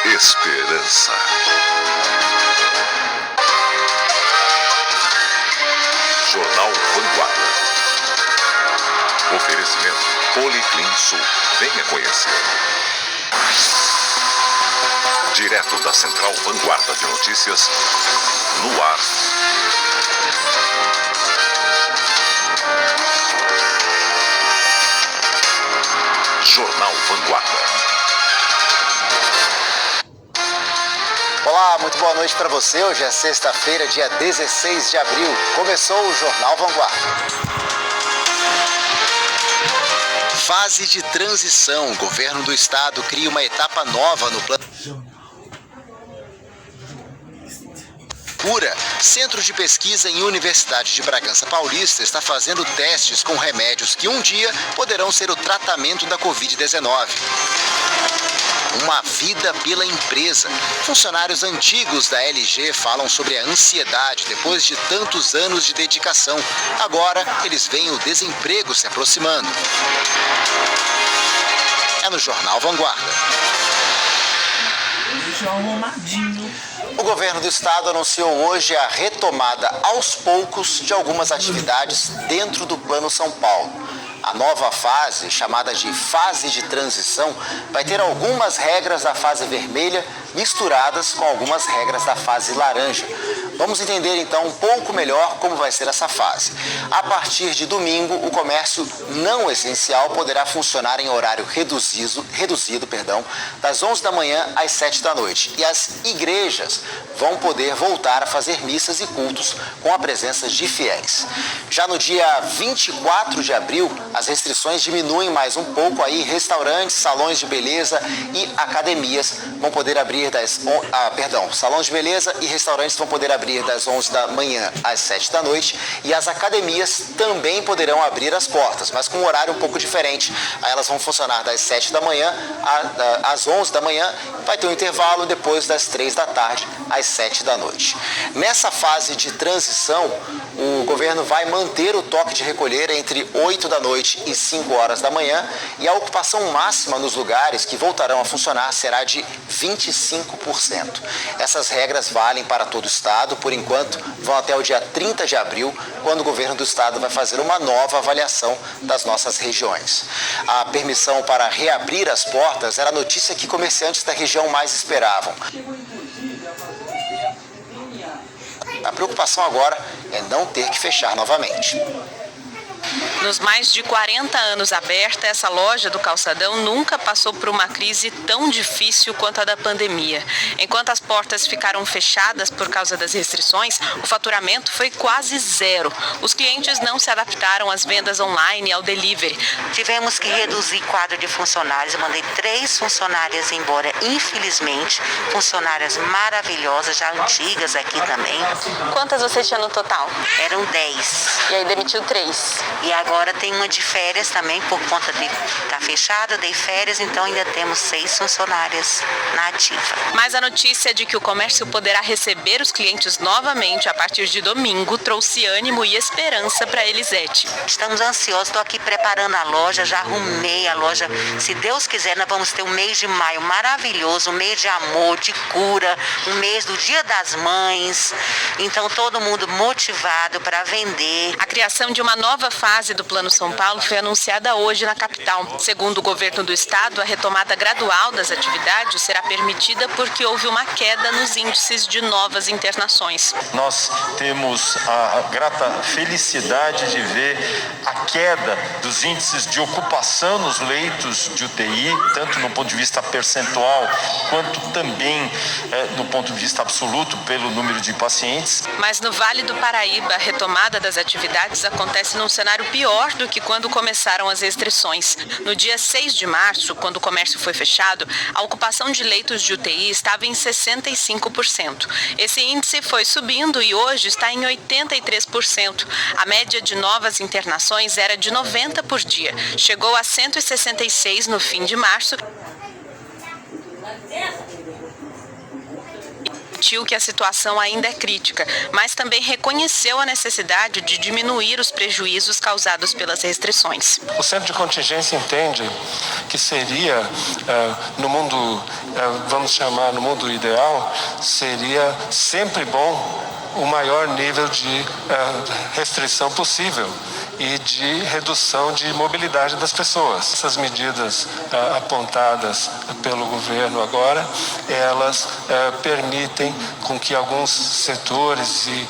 Esperança. Jornal Vanguarda. Oferecimento Policlin Sul. Venha conhecer. Direto da Central Vanguarda de Notícias, no ar. Jornal Vanguarda. Olá, muito boa noite para você. Hoje é sexta-feira, dia 16 de abril. Começou o Jornal Vanguarda. Fase de transição. O governo do estado cria uma etapa nova no plano. Centro de Pesquisa em Universidade de Bragança Paulista está fazendo testes com remédios que um dia poderão ser o tratamento da Covid-19. Uma vida pela empresa. Funcionários antigos da LG falam sobre a ansiedade depois de tantos anos de dedicação. Agora, eles veem o desemprego se aproximando. É no Jornal Vanguarda. O governo do estado anunciou hoje a retomada aos poucos de algumas atividades dentro do Plano São Paulo. A nova fase, chamada de fase de transição, vai ter algumas regras da fase vermelha misturadas com algumas regras da fase laranja. Vamos entender então um pouco melhor como vai ser essa fase. A partir de domingo, o comércio não essencial poderá funcionar em horário reduzido, das 11 da manhã às 7 da noite. E as igrejas vão poder voltar a fazer missas e cultos com a presença de fiéis. Já no dia 24 de abril, as restrições diminuem mais um pouco aí. Restaurantes, salões de beleza e academias vão poder abrir salões de beleza e restaurantes vão poder abrir das 11 da manhã às 7 da noite e as academias também poderão abrir as portas, mas com um horário um pouco diferente. Aí elas vão funcionar das 7 da manhã às 11 da manhã, vai ter um intervalo depois das 3 da tarde às 7 da noite. Nessa fase de transição, o governo vai manter o toque de recolher entre 8 da noite e 5 horas da manhã e a ocupação máxima nos lugares que voltarão a funcionar será de 25%. Essas regras valem para todo o estado, por enquanto vão até o dia 30 de abril, quando o governo do estado vai fazer uma nova avaliação das nossas regiões. A permissão para reabrir as portas era a notícia que comerciantes da região mais esperavam. A preocupação agora é não ter que fechar novamente. Nos mais de 40 anos aberta, essa loja do Calçadão nunca passou por uma crise tão difícil quanto a da pandemia. Enquanto as portas ficaram fechadas por causa das restrições, o faturamento foi quase zero. Os clientes não se adaptaram às vendas online e ao delivery. Tivemos que reduzir quadro de funcionários. Eu mandei 3 funcionárias embora, infelizmente. Funcionárias maravilhosas, já antigas aqui também. Quantas você tinha no total? Eram 10. E aí demitiu 3. E agora tem uma de férias também, por conta de estar fechada, dei férias, então ainda temos 6 funcionárias na ativa. Mas a notícia de que o comércio poderá receber os clientes novamente a partir de domingo trouxe ânimo e esperança para Elisete. Estamos ansiosos, estou aqui preparando a loja, já arrumei a loja. Se Deus quiser, nós vamos ter um mês de maio maravilhoso, um mês de amor, de cura, um mês do Dia das Mães. Então todo mundo motivado para vender. A criação de uma nova fase do Plano São Paulo foi anunciada hoje na capital. Segundo o governo do estado, a retomada gradual das atividades será permitida porque houve uma queda nos índices de novas internações. Nós temos a grata felicidade de ver a queda dos índices de ocupação nos leitos de UTI, tanto no ponto de vista percentual, quanto também no ponto de vista absoluto pelo número de pacientes. Mas no Vale do Paraíba, a retomada das atividades acontece num cenário pior do que quando começaram as restrições. No dia 6 de março, quando o comércio foi fechado, a ocupação de leitos de UTI estava em 65%. Esse índice foi subindo e hoje está em 83%. A média de novas internações era de 90 por dia. Chegou a 166 no fim de março. admitiu que a situação ainda é crítica, mas também reconheceu a necessidade de diminuir os prejuízos causados pelas restrições. O centro de contingência entende que seria, no mundo, vamos chamar, no mundo ideal, seria sempre bom o maior nível de restrição possível e de redução de mobilidade das pessoas. Essas medidas apontadas pelo governo agora, elas permitem com que alguns setores e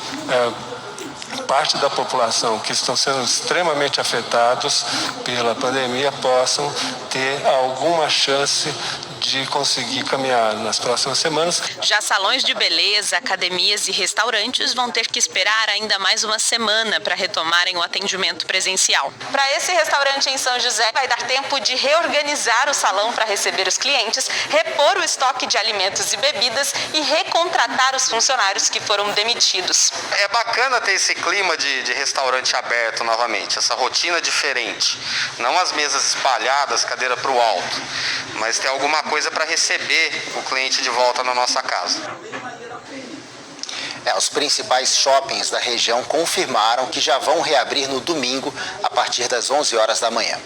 parte da população que estão sendo extremamente afetados pela pandemia possam ter alguma chance de conseguir caminhar nas próximas semanas. Já salões de beleza, academias e restaurantes vão ter que esperar ainda mais uma semana para retomarem o atendimento presencial. Para esse restaurante em São José, vai dar tempo de reorganizar o salão para receber os clientes, repor o estoque de alimentos e bebidas e recontratar os funcionários que foram demitidos. É bacana ter esse clima de restaurante aberto novamente, essa rotina diferente. Não as mesas espalhadas, cadeira para o alto, mas ter alguma coisa para receber o cliente de volta na nossa casa. Os principais shoppings da região confirmaram que já vão reabrir no domingo a partir das 11 horas da manhã.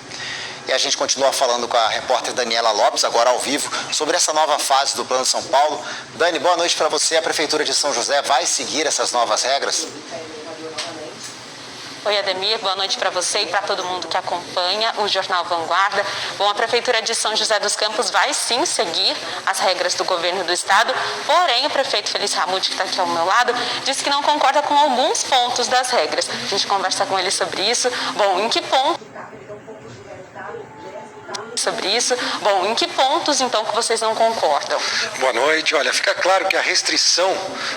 E a gente continua falando com a repórter Daniela Lopes, agora ao vivo, sobre essa nova fase do Plano São Paulo. Dani, boa noite para você. A Prefeitura de São José vai seguir essas novas regras? Oi, Ademir, boa noite para você e para todo mundo que acompanha o Jornal Vanguarda. Bom, a Prefeitura de São José dos Campos vai sim seguir as regras do governo do estado, porém o prefeito Felício Ramute, que está aqui ao meu lado, disse que não concorda com alguns pontos das regras. A gente conversa com ele sobre isso. Bom, em que pontos então que vocês não concordam? Boa noite. Olha, fica claro que a restrição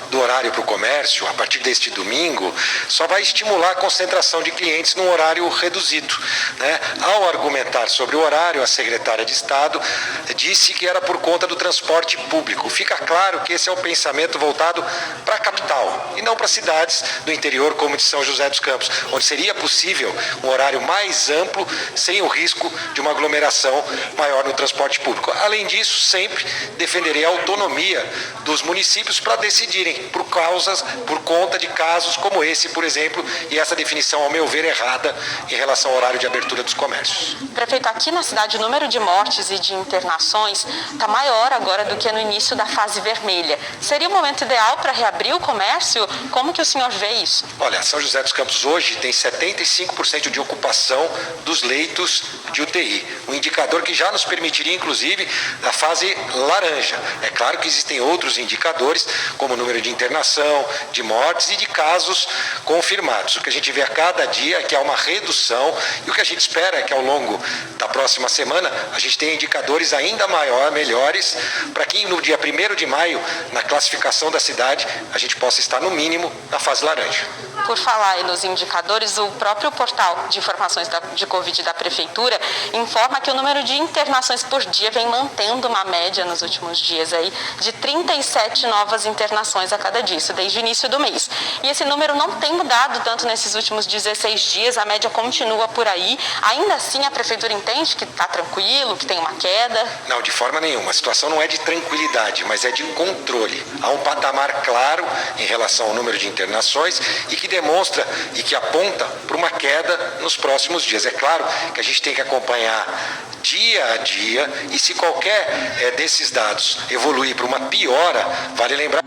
do horário para o comércio, a partir deste domingo, só vai estimular a concentração de clientes num horário reduzido, né? Ao argumentar sobre o horário, a secretária de Estado disse que era por conta do transporte público. Fica claro que esse é um pensamento voltado para a capital e não para cidades do interior como de São José dos Campos, onde seria possível um horário mais amplo, sem o risco de uma aglomeração maior no transporte público. Além disso, sempre defenderei a autonomia dos municípios para decidirem por conta de casos como esse, por exemplo, e essa definição, ao meu ver, errada em relação ao horário de abertura dos comércios. Prefeito, aqui na cidade o número de mortes e de internações está maior agora do que no início da fase vermelha. Seria o momento ideal para reabrir o comércio? Como que o senhor vê isso? Olha, São José dos Campos hoje tem 75% de ocupação dos leitos de UTI, um indicador que já nos permitiria, inclusive, a fase laranja. É claro que existem outros indicadores, como o número de internação, de mortes e de casos confirmados. O que a gente vê a cada dia é que há uma redução e o que a gente espera é que ao longo da próxima semana a gente tenha indicadores ainda melhores, para que no dia 1º de maio, na classificação da cidade, a gente possa estar no mínimo na fase laranja. Por falar aí nos indicadores, o próprio portal de informações de Covid da Prefeitura informa que o número de internações por dia vem mantendo uma média nos últimos dias aí de 37 novas internações a cada dia, isso desde o início do mês. E esse número não tem mudado tanto nesses últimos 16 dias, a média continua por aí. Ainda assim, a Prefeitura entende que está tranquilo, que tem uma queda? Não, de forma nenhuma. A situação não é de tranquilidade, mas é de controle. Há um patamar claro em relação ao número de internações e que demonstra e que aponta para uma queda nos próximos dias. É claro que a gente tem que acompanhar dia a dia e se qualquer desses dados evoluir para uma piora, vale lembrar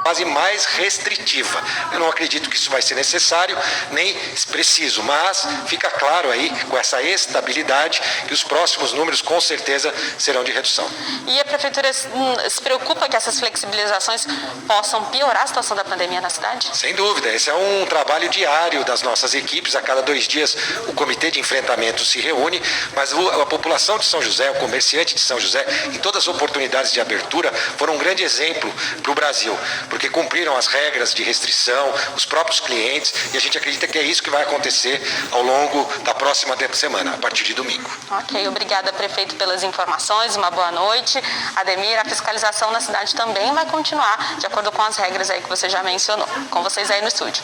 fase mais restritiva. Eu não acredito que isso vai ser necessário, nem preciso, mas fica claro aí, com essa estabilidade, que os próximos números com certeza serão de redução. E a Prefeitura se preocupa que essas flexibilizações possam piorar a situação da pandemia na cidade? Sem dúvida, esse é um trabalho diário das nossas equipes. A cada 2 dias o Comitê de Enfrentamento se reúne, mas a população de São José, o comerciante de São José, em todas as oportunidades de abertura, foram um grande exemplo para o Brasil, porque cumpriram as regras de restrição, os próprios clientes, e a gente acredita que é isso que vai acontecer ao longo da próxima semana, a partir de domingo. Ok, obrigada, prefeito, pelas informações, uma boa noite. Ademir, a fiscalização na cidade também vai continuar, de acordo com as regras aí que você já mencionou. Com vocês aí no estúdio.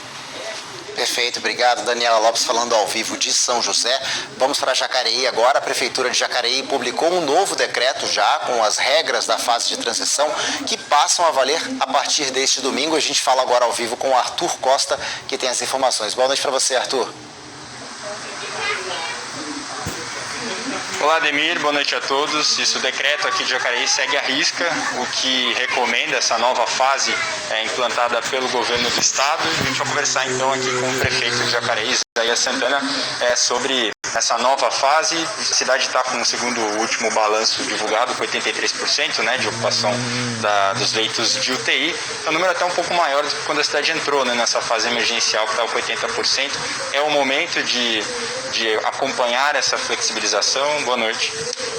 Perfeito, obrigado. Daniela Lopes falando ao vivo de São José. Vamos para Jacareí agora. A Prefeitura de Jacareí publicou um novo decreto já com as regras da fase de transição que passam a valer a partir deste domingo. A gente fala agora ao vivo com o Arthur Costa, que tem as informações. Boa noite para você, Arthur. Olá, Ademir, boa noite a todos. O decreto aqui de Jacareí segue à risca o que recomenda essa nova fase implantada pelo governo do estado. A gente vai conversar então aqui com o prefeito de Jacareí, Isaías Santana, sobre essa nova fase. A cidade está com, segundo o último balanço divulgado, com 83% de ocupação dos leitos de UTI. É um número até um pouco maior do que quando a cidade entrou nessa fase emergencial, que estava com 80%. É o momento de acompanhar essa flexibilização. Boa noite.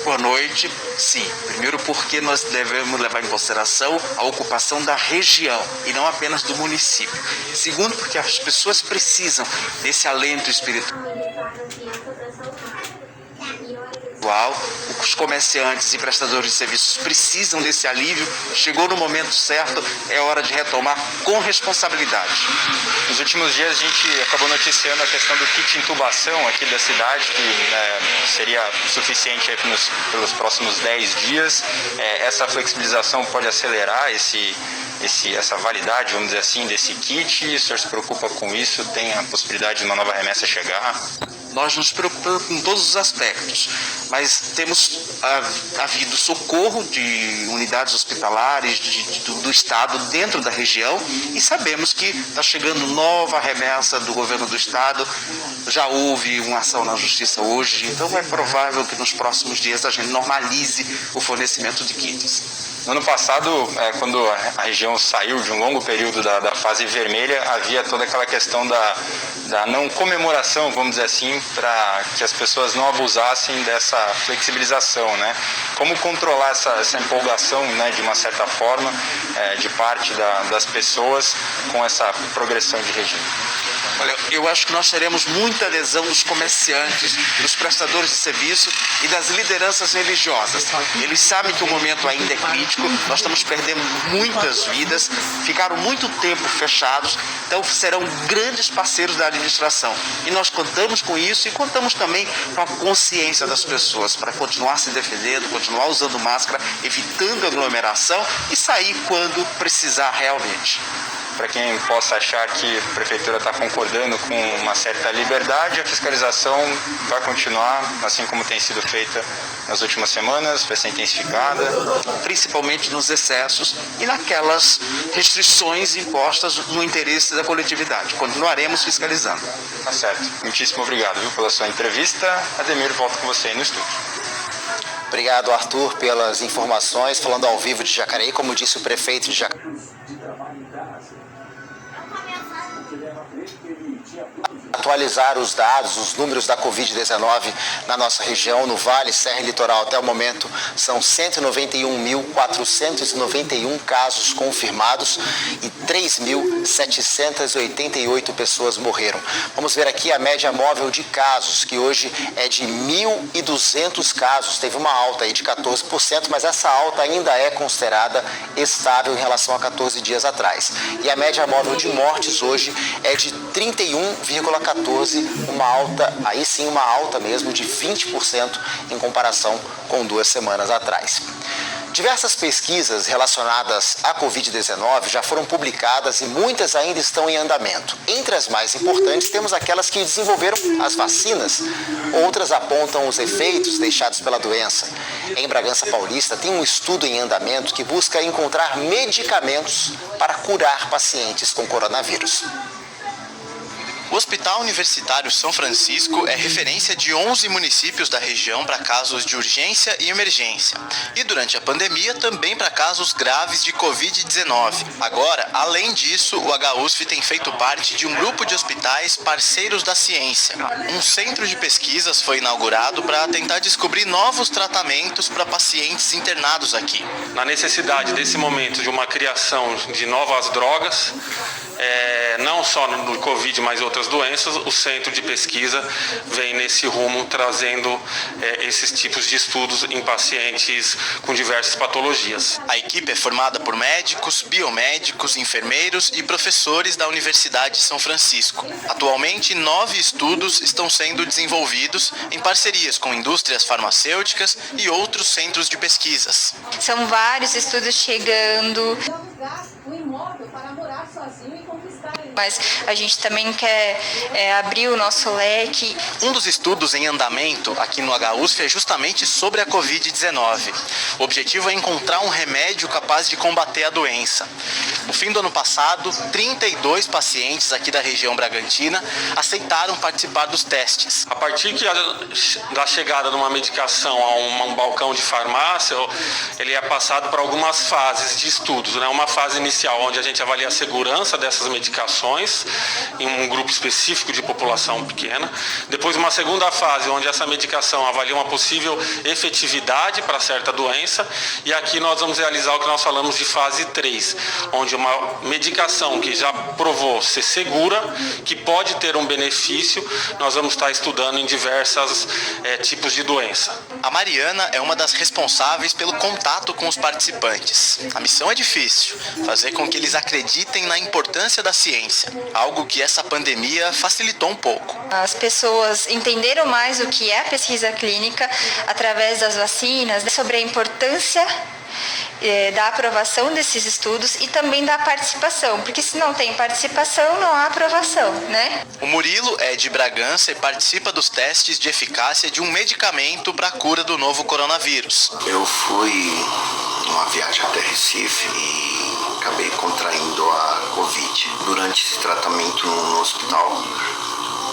Boa noite. Sim, primeiro porque nós devemos levar em consideração a ocupação da região e não apenas do município. Segundo, porque as pessoas precisam desse alento espiritual. Os comerciantes e prestadores de serviços precisam desse alívio. Chegou no momento certo, é hora de retomar com responsabilidade. Nos últimos dias a gente acabou noticiando a questão do kit intubação aqui da cidade, que seria suficiente aí pelos próximos 10 dias. Essa flexibilização pode acelerar essa validade, vamos dizer assim, desse kit. O senhor se preocupa com isso? Tem a possibilidade de uma nova remessa chegar? Nós nos preocupamos com todos os aspectos, mas temos havido socorro de unidades hospitalares do estado dentro da região e sabemos que está chegando nova remessa do governo do estado. Já houve uma ação na justiça hoje, então é provável que nos próximos dias a gente normalize o fornecimento de kits. No ano passado, quando a região saiu de um longo período da fase vermelha, havia toda aquela questão da não comemoração, vamos dizer assim, para que as pessoas não abusassem dessa flexibilização, Como controlar essa empolgação, de uma certa forma, de parte das pessoas com essa progressão de regime? Olha, eu acho que nós teremos muita adesão dos comerciantes, dos prestadores de serviço e das lideranças religiosas. Eles sabem que o momento ainda é crítico, nós estamos perdendo muitas vidas, ficaram muito tempo fechados, então serão grandes parceiros da administração. E nós contamos com isso e contamos também com a consciência das pessoas para continuar se defendendo, continuar usando máscara, evitando aglomeração e sair quando precisar realmente. Para quem possa achar que a Prefeitura está concordando com uma certa liberdade, a fiscalização vai continuar, assim como tem sido feita nas últimas semanas, vai ser intensificada. Principalmente nos excessos e naquelas restrições impostas no interesse da coletividade. Continuaremos fiscalizando. Tá certo. Muitíssimo obrigado, pela sua entrevista. Ademir, volto com você aí no estúdio. Obrigado, Arthur, pelas informações. Falando ao vivo de Jacareí, como disse o prefeito de Jacareí, atualizar os dados, os números da Covid-19 na nossa região, no Vale, Serra e Litoral. Até o momento, são 191.491 casos confirmados e 3.788 pessoas morreram. Vamos ver aqui a média móvel de casos, que hoje é de 1.200 casos. Teve uma alta aí de 14%, mas essa alta ainda é considerada estável em relação a 14 dias atrás. E a média móvel de mortes hoje é de 31,14%, uma alta, aí sim uma alta mesmo de 20% em comparação com 2 semanas atrás. Diversas pesquisas relacionadas à Covid-19 já foram publicadas e muitas ainda estão em andamento. Entre as mais importantes, temos aquelas que desenvolveram as vacinas. Outras apontam os efeitos deixados pela doença. Em Bragança Paulista, tem um estudo em andamento que busca encontrar medicamentos para curar pacientes com coronavírus. O Hospital Universitário São Francisco é referência de 11 municípios da região para casos de urgência e emergência. E durante a pandemia também para casos graves de Covid-19. Agora, além disso, o HUSF tem feito parte de um grupo de hospitais parceiros da ciência. Um centro de pesquisas foi inaugurado para tentar descobrir novos tratamentos para pacientes internados aqui. Na necessidade desse momento de uma criação de novas drogas, não só no Covid, mas outras doenças, o Centro de Pesquisa vem nesse rumo trazendo esses tipos de estudos em pacientes com diversas patologias. A equipe é formada por médicos, biomédicos, enfermeiros e professores da Universidade de São Francisco. Atualmente, 9 estudos estão sendo desenvolvidos em parcerias com indústrias farmacêuticas e outros centros de pesquisas. São vários estudos chegando. Mas a gente também quer abrir o nosso leque. Um dos estudos em andamento aqui no HUSF é justamente sobre a Covid-19. O objetivo é encontrar um remédio capaz de combater a doença. No fim do ano passado, 32 pacientes aqui da região Bragantina aceitaram participar dos testes. A partir da chegada de uma medicação a um balcão de farmácia, ele é passado por algumas fases de estudos, né? Uma fase inicial onde a gente avalia a segurança dessas medicações em um grupo específico de população pequena. Depois uma segunda fase onde essa medicação avalia uma possível efetividade para certa doença, e aqui nós vamos realizar o que nós falamos de fase 3, onde uma medicação que já provou ser segura, que pode ter um benefício, nós vamos estar estudando em diversos tipos de doença. A Mariana é uma das responsáveis pelo contato com os participantes. A missão é difícil, fazer com que eles acreditem na importância da ciência, algo que essa pandemia facilitou um pouco. As pessoas entenderam mais o que é a pesquisa clínica através das vacinas, sobre a importância da aprovação desses estudos e também da participação, porque se não tem participação, não há aprovação, né? O Murilo é de Bragança e participa dos testes de eficácia de um medicamento para a cura do novo coronavírus. Eu fui numa viagem até Recife e acabei contraindo a Covid. Durante esse tratamento no hospital,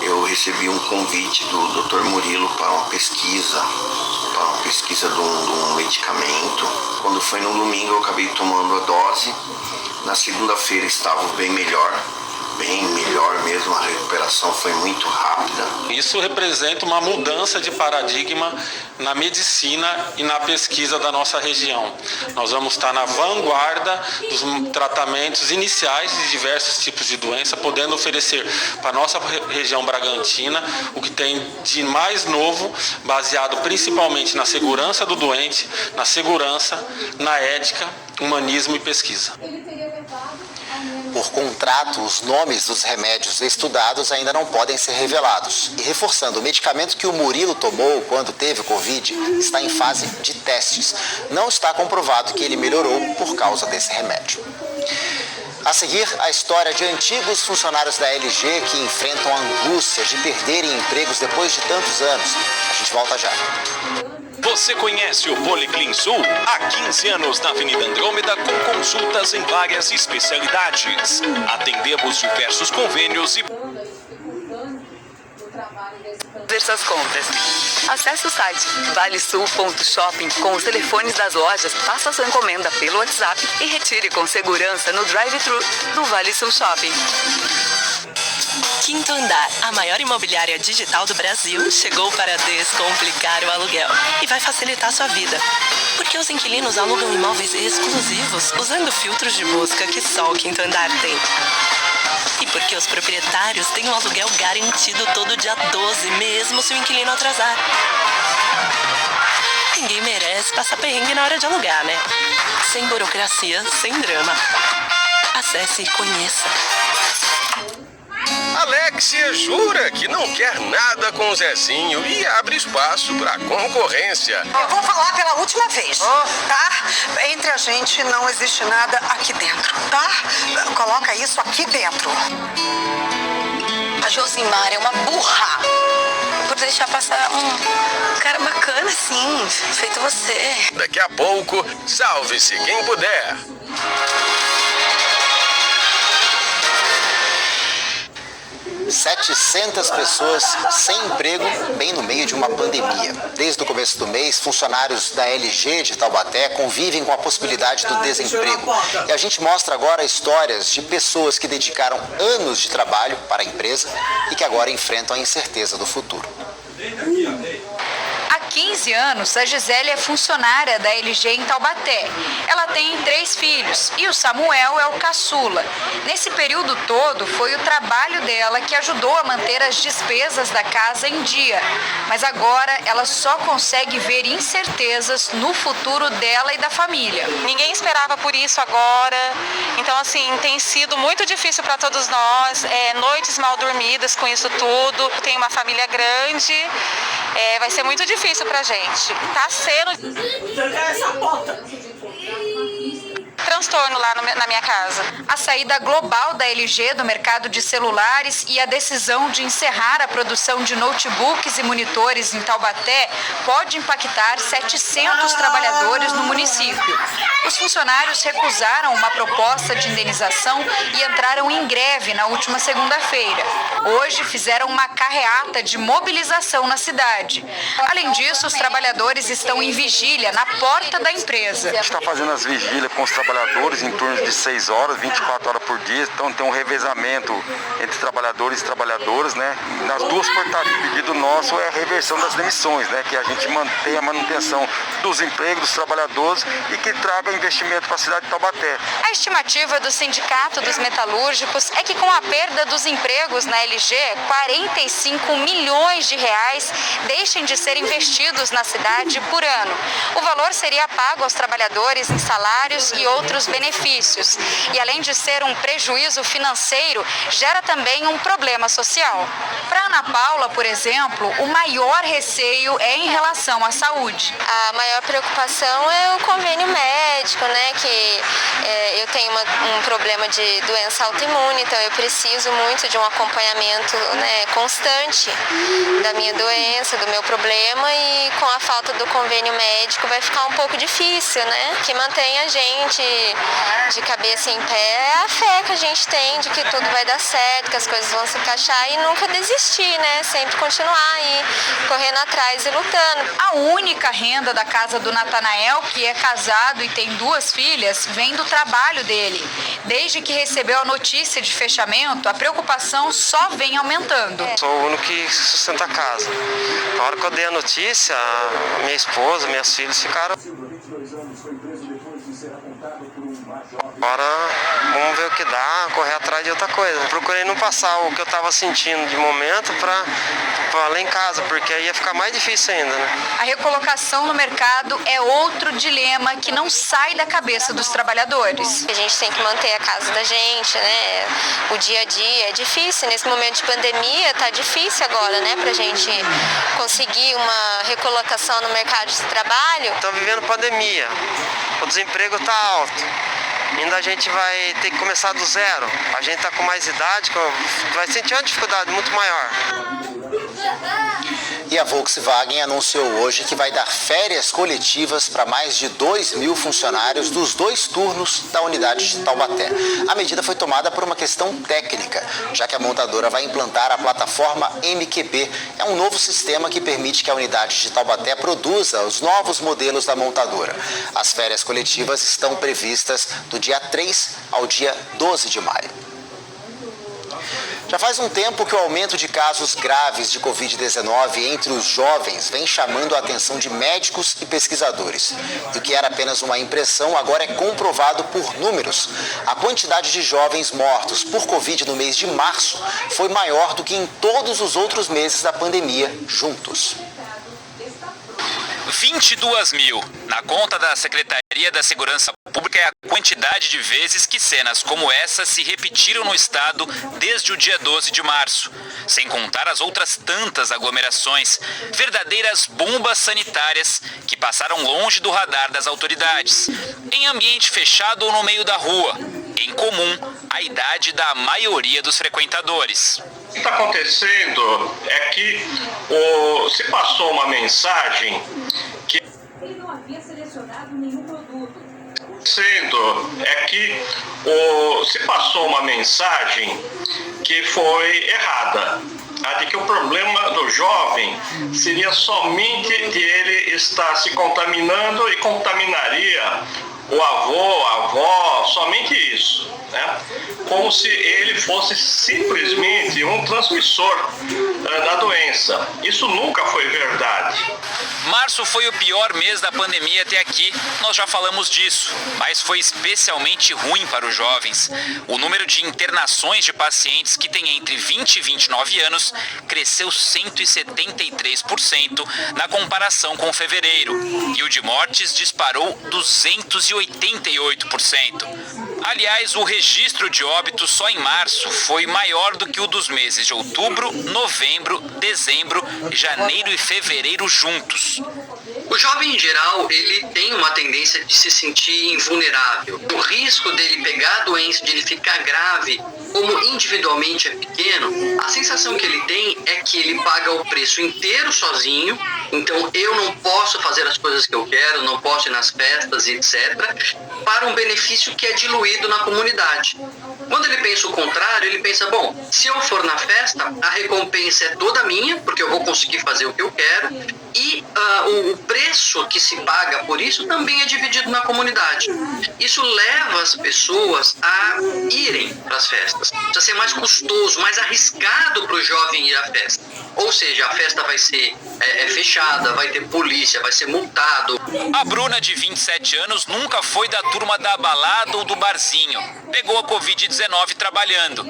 eu recebi um convite do Dr. Murilo para uma pesquisa de um medicamento. Quando foi no domingo, eu acabei tomando a dose. Na segunda-feira estava bem melhor mesmo, a recuperação foi muito rápida. Isso representa uma mudança de paradigma na medicina e na pesquisa da nossa região. Nós vamos estar na vanguarda dos tratamentos iniciais de diversos tipos de doença, podendo oferecer para a nossa região Bragantina o que tem de mais novo, baseado principalmente na segurança do doente, na segurança, na ética, humanismo e pesquisa. Por contrato, os nomes dos remédios estudados ainda não podem ser revelados. E reforçando, o medicamento que o Murilo tomou quando teve Covid está em fase de testes. Não está comprovado que ele melhorou por causa desse remédio. A seguir, a história de antigos funcionários da LG que enfrentam a angústia de perderem empregos depois de tantos anos. A gente volta já. Você conhece o Policlin Sul? Há 15 anos na Avenida Andrômeda, com consultas em várias especialidades. Atendemos diversos convênios e essas compras. Acesse o site valesul.shopping com os telefones das lojas, faça sua encomenda pelo WhatsApp e retire com segurança no drive-thru do Valesul Shopping. Quinto Andar, a maior imobiliária digital do Brasil, chegou para descomplicar o aluguel e vai facilitar sua vida. Porque os inquilinos alugam imóveis exclusivos usando filtros de busca que só o Quinto Andar tem. E porque os proprietários têm um aluguel garantido todo dia 12, mesmo se o inquilino atrasar. Ninguém merece passar perrengue na hora de alugar, né? Sem burocracia, sem drama. Acesse e conheça. Alexia jura que não quer nada com o Zezinho e abre espaço para concorrência. Eu vou falar pela última vez, tá? Entre a gente não existe nada aqui dentro, tá? Coloca isso aqui dentro. A Josimar é uma burra por deixar passar um cara bacana assim, feito você. Daqui a pouco, salve-se quem puder. 700 pessoas sem emprego, bem no meio de uma pandemia. Desde o começo do mês, funcionários da LG de Taubaté convivem com a possibilidade do desemprego. E a gente mostra agora histórias de pessoas que dedicaram anos de trabalho para a empresa e que agora enfrentam a incerteza do futuro. Há 15 15 anos, a Gisele é funcionária da LG em Taubaté. Ela tem 3 filhos e o Samuel é o caçula. Nesse período todo, foi o trabalho dela que ajudou a manter as despesas da casa em dia. Mas agora ela só consegue ver incertezas no futuro dela e da família. Ninguém esperava por isso agora. Então, assim, tem sido muito difícil para todos nós. Noites mal dormidas com isso tudo. Tem uma família grande. Vai ser muito difícil pra gente. Tá sendo transtorno lá na minha casa. A saída global da LG do mercado de celulares e a decisão de encerrar a produção de notebooks e monitores em Taubaté pode impactar 700 trabalhadores no município. Os funcionários recusaram uma proposta de indenização e entraram em greve na última segunda-feira. Hoje fizeram uma carreata de mobilização na cidade. Além disso, os trabalhadores estão em vigília na porta da empresa. A gente está fazendo as vigílias com os trabalhadores em torno de 6 horas, 24 horas por dia. Então tem um revezamento entre trabalhadores e trabalhadoras, né? Nas duas portarias, o pedido nosso é a reversão das demissões, né? Que a gente mantenha a manutenção dos empregos dos trabalhadores e que traga investimento para a cidade de Taubaté. A estimativa do Sindicato dos Metalúrgicos é que com a perda dos empregos na LG, 45 milhões de reais deixem de ser investidos na cidade por ano. O valor seria pago aos trabalhadores em salários e outros benefícios. E além de ser um prejuízo financeiro, gera também um problema social. Para Ana Paula, por exemplo, o maior receio é em relação à saúde. A maior preocupação é o convênio médico, né? Que eu tenho um problema de doença autoimune, então eu preciso muito de um acompanhamento, né, constante da minha doença, do meu problema, e com a falta do convênio médico vai ficar um pouco difícil, né? O que mantém a gente de cabeça em pé é a fé que a gente tem de que tudo vai dar certo, que as coisas vão se encaixar e nunca desistir, né? Sempre continuar aí, correndo atrás e lutando. A única renda da casa do Natanael, que é casado e tem 2 filhas, vem do trabalho dele. Desde que recebeu a notícia de fechamento, a preocupação só vem aumentando. Sou o único que sustenta a casa. Na hora que eu dei a notícia, minha esposa, minhas filhas ficaram... Agora vamos ver o que dá, correr atrás de outra coisa. Procurei não passar o que eu estava sentindo de momento para lá em casa, porque aí ia ficar mais difícil ainda, né? A recolocação no mercado é outro dilema que não sai da cabeça dos trabalhadores. A gente tem que manter a casa da gente, né? O dia a dia é difícil, nesse momento de pandemia tá difícil agora, né? Pra gente conseguir uma recolocação no mercado de trabalho. Estamos vivendo pandemia, o desemprego tá alto. Ainda a gente vai ter que começar do zero. A gente está com mais idade, vai sentir uma dificuldade muito maior. E a Volkswagen anunciou hoje que vai dar férias coletivas para mais de 2.000 funcionários dos 2 turnos da unidade de Taubaté. A medida foi tomada por uma questão técnica, já que a montadora vai implantar a plataforma MQB. É um novo sistema que permite que a unidade de Taubaté produza os novos modelos da montadora. As férias coletivas estão previstas do dia 3 ao dia 12 de maio. Já faz um tempo que o aumento de casos graves de Covid-19 entre os jovens vem chamando a atenção de médicos e pesquisadores. E o que era apenas uma impressão agora é comprovado por números. A quantidade de jovens mortos por Covid no mês de março foi maior do que em todos os outros meses da pandemia juntos. 22 mil. Na conta da Secretaria da Segurança Pública é a quantidade de vezes que cenas como essa se repetiram no estado desde o dia 12 de março. Sem contar as outras tantas aglomerações, verdadeiras bombas sanitárias que passaram longe do radar das autoridades. Em ambiente fechado ou no meio da rua. Em comum, a idade da maioria dos frequentadores. O que está acontecendo é que se passou uma mensagem que ele não havia selecionado nenhum produto. Se passou uma mensagem que foi errada. A de que o problema do jovem seria somente de ele estar se contaminando e contaminaria o avô, a avó, somente isso, né? Como se ele fosse simplesmente um transmissor da doença. Isso nunca foi verdade. Março foi o pior mês da pandemia até aqui, nós já falamos disso, mas foi especialmente ruim para os jovens. O número de internações de pacientes que têm entre 20 e 29 anos cresceu 173% na comparação com fevereiro, e o de mortes disparou 288%. Aliás, o registro de óbitos só em março foi maior do que o dos meses de outubro, novembro, dezembro, janeiro e fevereiro juntos. O jovem, em geral, ele tem uma tendência de se sentir invulnerável. O risco dele pegar a doença, de ele ficar grave, como individualmente é pequeno, a sensação que ele tem é que ele paga o preço inteiro sozinho, então eu não posso fazer as coisas que eu quero, não posso ir nas festas, etc., para um benefício que é diluído na comunidade. Quando ele pensa o contrário, ele pensa, bom, se eu for na festa, a recompensa é toda minha, porque eu vou conseguir fazer o que eu quero, e o preço que se paga por isso também é dividido na comunidade. Isso leva as pessoas a irem para as festas. Precisa ser mais custoso, mais arriscado para o jovem ir à festa. Ou seja, a festa vai ser fechada, vai ter polícia, vai ser multado. A Bruna, de 27 anos, nunca foi da turma da balada ou do barzinho. Pegou a Covid-19 trabalhando.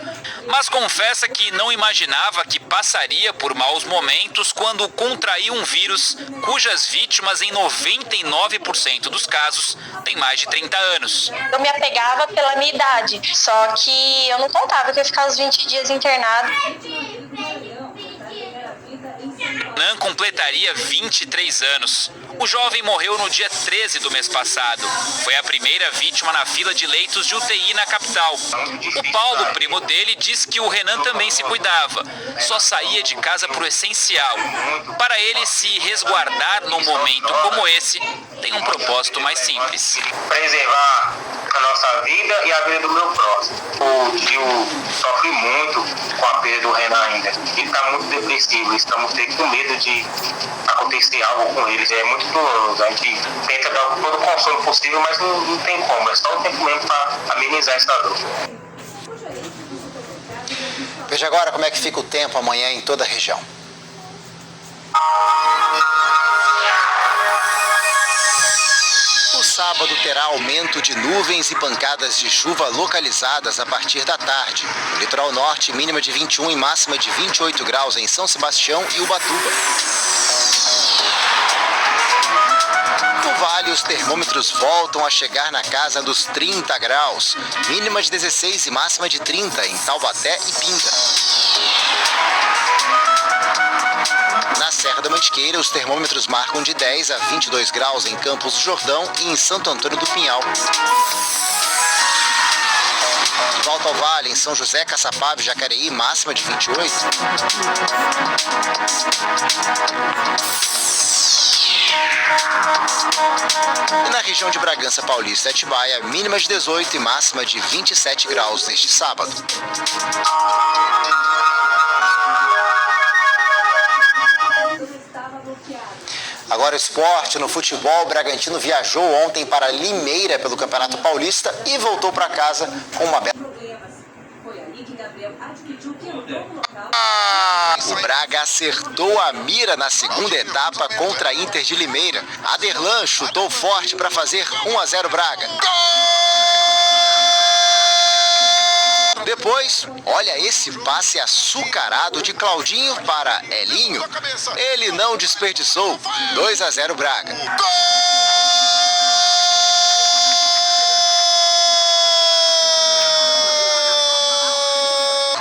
Mas confessa que não imaginava que passaria por maus momentos quando contraiu um vírus cujas vítimas, em 99% dos casos, têm mais de 30 anos. Eu me apegava pela minha idade, só que eu não contava que eu ia ficar os 20 dias internado. Nan completaria 23 anos. O jovem morreu no dia 13 do mês passado. Foi a primeira vítima na fila de leitos de UTI na capital. O Paulo, primo dele, diz que o Renan também se cuidava. Só saía de casa pro essencial. Para ele, se resguardar num momento como esse tem um propósito mais simples. Preservar a nossa vida e a vida do meu próximo. O tio sofre muito com a perda do Renan ainda. Ele está muito depressivo, estamos com medo de acontecer algo com ele. É muito doloroso. A gente tenta dar todo o consolo possível, mas não tem como. É só o tempo mesmo para amenizar essa dor. Veja agora como é que fica o tempo amanhã em toda a região. O sábado terá aumento de nuvens e pancadas de chuva localizadas a partir da tarde. No litoral norte, mínima de 21 e máxima de 28 graus em São Sebastião e Ubatuba. No Vale, os termômetros voltam a chegar na casa dos 30 graus. Mínima de 16 e máxima de 30 em Taubaté e Pinda. Na Serra da Mantiqueira, os termômetros marcam de 10 a 22 graus em Campos do Jordão e em Santo Antônio do Pinhal. De volta ao Vale, em São José, Caçapava e Jacareí, máxima de 28. E na região de Bragança Paulista e Atibaia, mínima de 18 e máxima de 27 graus neste sábado. Agora o esporte. No futebol, o Bragantino viajou ontem para Limeira pelo Campeonato Paulista e voltou para casa com uma bela... O Braga acertou a mira na segunda etapa contra a Inter de Limeira. Aderlan chutou forte para fazer 1-0 Braga. Depois, olha esse passe açucarado de Claudinho para Elinho. Ele não desperdiçou. 2-0 Braga.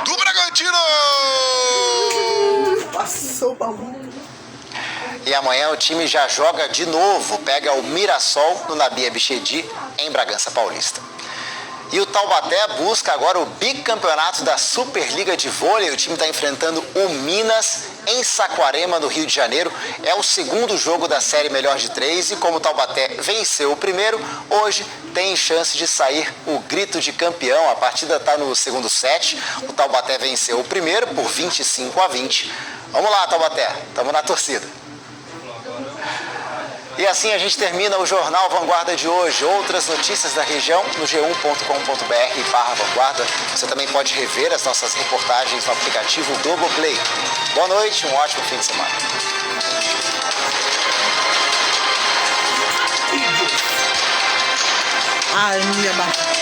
Do Bragantino! Passou o balão. E amanhã o time já joga de novo. Pega o Mirassol no Nabi Abichedi, em Bragança Paulista. E o Taubaté busca agora o bicampeonato da Superliga de Vôlei. O time está enfrentando o Minas em Saquarema, no Rio de Janeiro. É o segundo jogo da série melhor de 3 e como o Taubaté venceu o primeiro, hoje tem chance de sair o grito de campeão. A partida está no segundo set. O Taubaté venceu o primeiro por 25-20. Vamos lá, Taubaté. Estamos na torcida. E assim a gente termina o Jornal Vanguarda de hoje. Outras notícias da região no g1.com.br/vanguarda. Você também pode rever as nossas reportagens no aplicativo Globoplay. Boa noite, um ótimo fim de semana. Ah, eu não ia baixar.